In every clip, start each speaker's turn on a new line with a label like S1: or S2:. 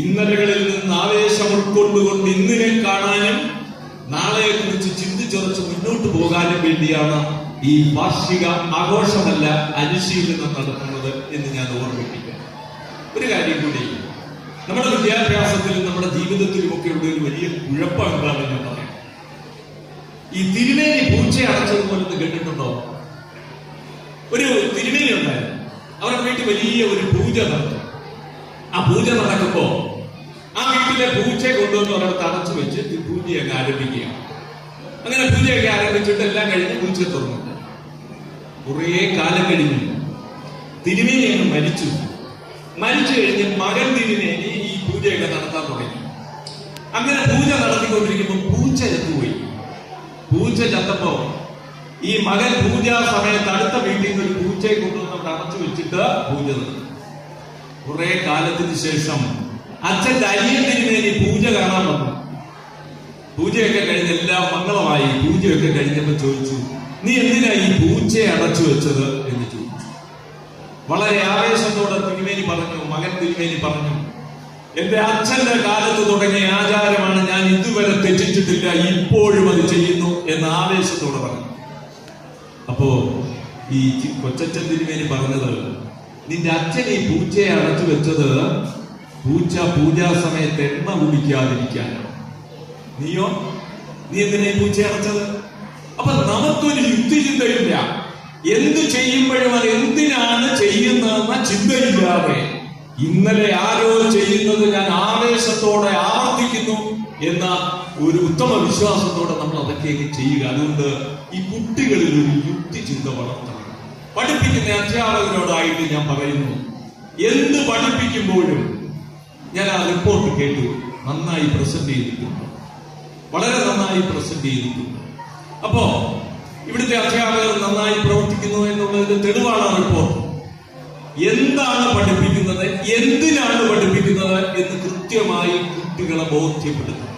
S1: ഇന്നലകളിൽ നിന്ന് ആവേശം ഉൾക്കൊണ്ടുകൊണ്ട് ഇന്നിനെ കാണാനും നാളെയെ കുറിച്ച് ചിന്തിച്ചുറച്ച് മുന്നോട്ട് പോകാനും വേണ്ടിയാണ് ഈ വാർഷിക ആഘോഷമല്ല അനുശീലനം നടത്തുന്നത് എന്ന് ഞാൻ ഓർമ്മിപ്പിക്കാം. ഒരു കാര്യം കൂടി, നമ്മുടെ വിദ്യാഭ്യാസത്തിലും നമ്മുടെ ജീവിതത്തിലുമൊക്കെ ഉള്ള ഒരു വലിയ കുഴപ്പം എന്താണെന്ന് ഞാൻ പറയാം. ഈ തിരുമേനി പൂച്ച അടച്ചതുപോലെ കേട്ടിട്ടുണ്ടോ? ഒരു തിരുമേനി ഉണ്ടായിരുന്നു, അവരുടെ വീട്ടിൽ വലിയ ഒരു പൂജ നടത്തും. ആ പൂജ നടക്കുമ്പോ ആ വീട്ടിലെ പൂച്ചയെ കൊണ്ടുവന്ന് ഒരിടത്ത് അടച്ചു വെച്ച് പൂജയൊക്കെ ആരംഭിക്കുക. അങ്ങനെ പൂജയൊക്കെ ആരംഭിച്ചിട്ട് എല്ലാം കഴിഞ്ഞ് പൂച്ച തുറന്നു. കുറേ കാലം കഴിഞ്ഞു തിരുമേനി അങ്ങ് മരിച്ചു കഴിഞ്ഞ് മകൻ തിരുമേനി ഈ പൂജയൊക്കെ നടത്താൻ തുടങ്ങി. അങ്ങനെ പൂജ നടത്തിക്കൊണ്ടിരിക്കുമ്പോൾ പൂച്ച ചത്തുപോയി. പൂച്ച ചത്തപ്പോ ഈ മകൻ പൂജാ സമയത്ത് അടുത്ത വീട്ടിൽ നിന്ന് ഒരു പൂച്ചയെ കൊണ്ടുവന്ന് അവിടെ അടച്ചു വെച്ചിട്ട് പൂജ നടത്തി. കുറെ കാലത്തിന് ശേഷം അച്ഛൻ്റെ അനിയൻ തിരുമേനി പൂജ കാണാൻ വന്നു. പൂജയൊക്കെ കഴിഞ്ഞ് എല്ലാം മംഗളമായി. പൂജയൊക്കെ കഴിഞ്ഞപ്പോ ചോദിച്ചു, നീ എന്തിനാ ഈ പൂച്ചയെ അടച്ചു വെച്ചത് എന്ന് ചോദിച്ചു. വളരെ ആവേശത്തോടെ തിരുമേനി പറഞ്ഞു, മകൻ തിരുമേനി പറഞ്ഞു, എന്റെ അച്ഛന്റെ കാലത്ത് തുടങ്ങിയ ആചാരമാണ്, ഞാൻ ഇതുവരെ തെറ്റിച്ചിട്ടില്ല, ഇപ്പോഴും അത് ചെയ്യുന്നു എന്ന് ആവേശത്തോടെ പറഞ്ഞു. അപ്പോ ഈ കൊച്ചച്ഛൻ തിരുമേനി പറഞ്ഞത്, നിന്റെ അച്ഛൻ ഈ പൂച്ചയെ അടച്ചു വെച്ചത് പൂച്ച പൂജാ സമയത്ത് എണ്ണ കുടിക്കാതിരിക്കാനോ. നീ എന്തിനാ ഈ പൂച്ചയെ അടച്ചത്? അപ്പൊ നമുക്കൊരു യുക്തിചിന്തയില്ല. എന്ത് ചെയ്യുമ്പോഴും അത് എന്തിനാണ് ചെയ്യുന്നതെന്ന ചിന്തയില്ലാതെ ഇന്നലെ ആരോ ചെയ്യുന്നത് ഞാൻ ആവേശത്തോടെ ആവർത്തിക്കുന്നു എന്ന ഒരു ഉത്തമ വിശ്വാസത്തോടെ നമ്മൾ അതൊക്കെ ചെയ്യുക. അതുകൊണ്ട് ഈ കുട്ടികളിൽ ഒരു യുക്തിചിന്ത വളർത്തണം. പഠിപ്പിക്കുന്ന അധ്യാപകരോടായിട്ട് ഞാൻ പറയുന്നു, എന്ത് പഠിപ്പിക്കുമ്പോഴും ഞാൻ ആ റിപ്പോർട്ട് കേട്ടു, നന്നായി പ്രസന്റ് ചെയ്തിട്ടുണ്ട്, വളരെ നന്നായി പ്രസന്റ് ചെയ്തിട്ടുണ്ട്. അപ്പോ ഇവിടുത്തെ അധ്യാപകർ നന്നായി പ്രവർത്തിക്കുന്നു എന്നുള്ളതിന്റെ തെളിവാണ് റിപ്പോർട്ട്. എന്താണ് പഠിപ്പിക്കുന്നത്, എന്തിനാണ് പഠിപ്പിക്കുന്നത് എന്ന് കൃത്യമായി കുട്ടികളെ ബോധ്യപ്പെടുത്തും.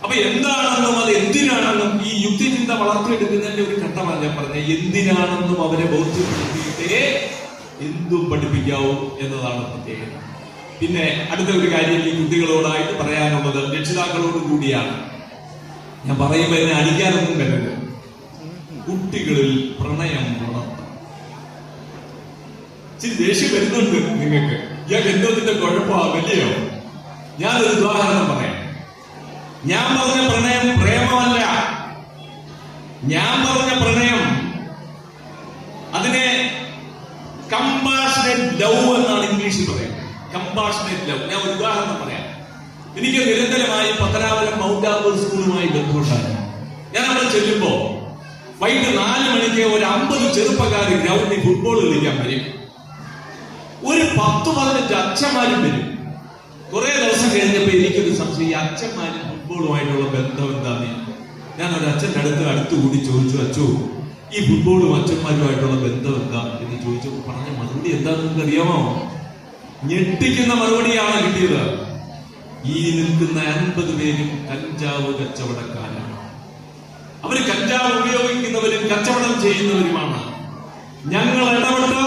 S1: അപ്പൊ എന്താണെന്നും അത് എന്തിനാണെന്നും ഈ യുക്തിചിന്ത വളർത്തിയെടുക്കുന്നതിന്റെ ഒരു ഘട്ടമാണ് ഞാൻ പറഞ്ഞത്. എന്തിനാണെന്നും അവരെ ബോധ്യപ്പെടുത്തിയിട്ടേ എന്തും പഠിപ്പിക്കാവൂ എന്നതാണ് പ്രത്യേകത. പിന്നെ അടുത്ത ഒരു കാര്യം ഈ കുട്ടികളോടായിട്ട് പറയാനുള്ളത് രക്ഷിതാക്കളോട് കൂടിയാണ്. ഞാൻ പറയുമ്പോൾ എന്നെ അടിക്കാനൊന്നും കരുത്. കുട്ടികളിൽ പ്രണയം വളർത്താം. ഇച്ചിരി ദേഷ്യം വരുന്നുണ്ട് നിങ്ങൾക്ക്, ഇയാൾക്ക് എന്തോത്തിന്റെ കുഴപ്പമാവില്ലയോ? ഞാനൊരു ഉദാഹരണം പറയാം. ഞാൻ പറഞ്ഞ പ്രണയം പ്രേമമല്ല. ഞാൻ പറഞ്ഞ പ്രണയം അതിനെ കമ്പാഷനേറ്റ് ലവ് എന്നാണ് ഇംഗ്ലീഷിൽ പറയുന്നത്. Compassionate love. ഞാൻ ഒരു ഉദാഹരണം പറയാം. എനിക്ക് നിരന്തരമായി പത്തനാപുരം മൗണ്ട് ആബൂർ സ്കൂളുമായി ബന്ധപ്പെട്ടാണ്. ഞാൻ അവിടെ ചെല്ലുമ്പോ വൈകിട്ട് 4 മണിക്ക് ഒരു 50 ചെറുപ്പക്കാർ ഗ്രൗണ്ടിൽ ഫുട്ബോൾ കളിക്കാൻ വരും. ഒരു 10-15 അച്ഛന്മാരും വരും. കുറെ ദിവസം കഴിഞ്ഞപ്പോ എനിക്കൊരു സംശയം, ഈ അച്ഛന്മാരും ഫുട്ബോളുമായിട്ടുള്ള ബന്ധം എന്താന്ന്. ഞാൻ ഒരു അച്ഛൻ്റെ അടുത്തുകൂടി ചോദിച്ചു, അച്ഛോ ഈ ഫുട്ബോളും അച്ഛന്മാരുമായിട്ടുള്ള ബന്ധം എന്താ എന്ന് ചോദിച്ചു. പറഞ്ഞ മറുപടി എന്താന്ന് നിങ്ങൾക്ക് അറിയാമോ? ഞെട്ടിക്കുന്ന മറുപടിയാണ് കിട്ടിയത്. ഈ നിൽക്കുന്ന 50 പേരും കഞ്ചാവ് കച്ചവടക്കാരാണ്. അവര് കഞ്ചാവ് ഉപയോഗിക്കുന്നവരും കച്ചവടം ചെയ്യുന്നവരുമാണ്. ഞങ്ങൾ ഇടപെട്ട്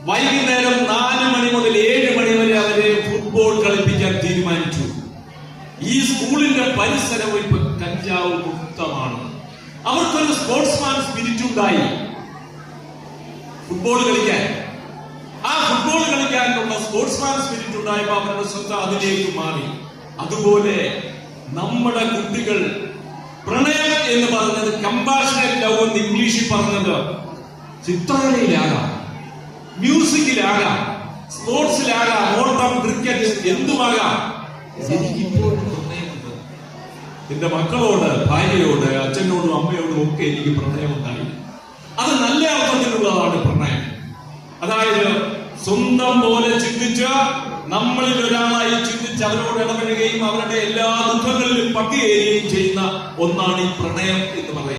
S1: വൈകുന്നേരം 4 മണി മുതൽ 7 മണി വരെ അവരെ ഫുട്ബോൾ കളിപ്പിക്കാൻ തീരുമാനിച്ചു. ഈ സ്കൂളിന്റെ പരിസരം ഇപ്പൊ കഞ്ചാവ് മുക്തമാണ്. അവർക്കൊരു സ്പോർട്സ്മാൻ സ്പിരിറ്റ് ഉണ്ടായി ഫുട്ബോൾ കളിക്കാൻ. ആ ഫുട്ബോൾ കളിക്കാനുള്ള സ്പോർട്സ്മാൻ സ്പിരിറ്റ് ഉണ്ടായപ്പോ അവരുടെ ശ്രദ്ധ അതിലേക്ക് മാറി. അതുപോലെ നമ്മുടെ കുട്ടികൾ പ്രണയം എന്ന് പറഞ്ഞത് കമ്പാഷനേറ്റ് ലവ് എന്ന് ഇംഗ്ലീഷിൽ പറഞ്ഞത് ചിത്രകലയിലാകാം, മ്യൂസിക്കിലാകാം, സ്പോർട്സിലാകാം, ഓട്ടം, ക്രിക്കറ്റ്, എന്തുമാകാം. എനിക്കിപ്പോഴും പ്രണയമുണ്ട്. എന്റെ മക്കളോട്, ഭാര്യയോട്, അച്ഛനോടും അമ്മയോടും ഒക്കെ എനിക്ക് പ്രണയമുണ്ടായി. അത് നല്ല അർത്ഥത്തിലുള്ളതാണ് പ്രണയം. അതായത് സ്വന്തം പോലെ ചിന്തിച്ച് നമ്മളിൽ ഒരാളായി ചിന്തിച്ച് അവരോട് ഇടപെടുകയും അവരുടെ എല്ലാ ദുഃഖങ്ങളിലും പങ്കുചേരുകയും ചെയ്യുന്ന ഒന്നാണ് ഈ പ്രണയം എന്ന് പറയുന്നത്.